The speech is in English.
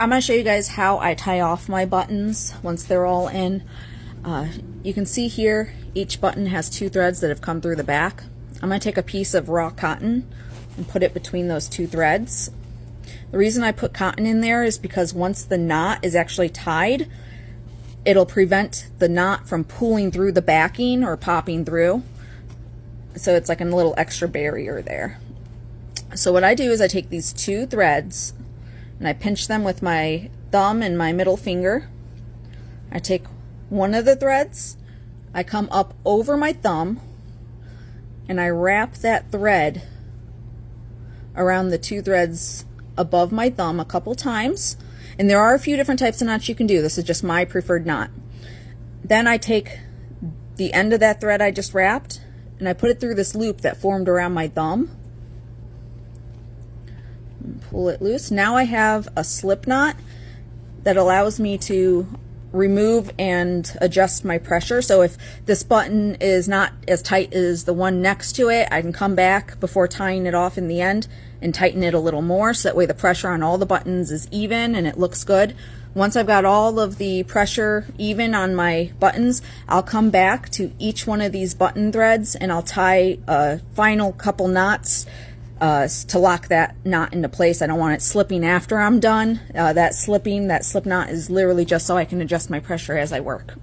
I'm going to show you guys how I tie off my buttons once they're all in. You can see here each button has 2 threads that have come through the back. I'm going to take a piece of raw cotton and put it between those 2 threads. The reason I put cotton in there is because once the knot is actually tied, it'll prevent the knot from pulling through the backing or popping through. So it's like a little extra barrier there. So what I do is I take these 2 threads and I pinch them with my thumb and my middle finger. I take one of the threads, I come up over my thumb, and I wrap that thread around the 2 threads above my thumb a couple times. And there are a few different types of knots you can do. This is just my preferred knot. Then I take the end of that thread I just wrapped and I put it through this loop that formed around my thumb. Pull it loose. Now I have a slip knot that allows me to remove and adjust my pressure. So if this button is not as tight as the one next to it, I can come back before tying it off in the end and tighten it a little more, so that way the pressure on all the buttons is even and it looks good. Once I've got all of the pressure even on my buttons, I'll come back to each one of these button threads and I'll tie a final couple knots to lock that knot into place. I don't want it slipping after I'm done. That slip knot is literally just so I can adjust my pressure as I work.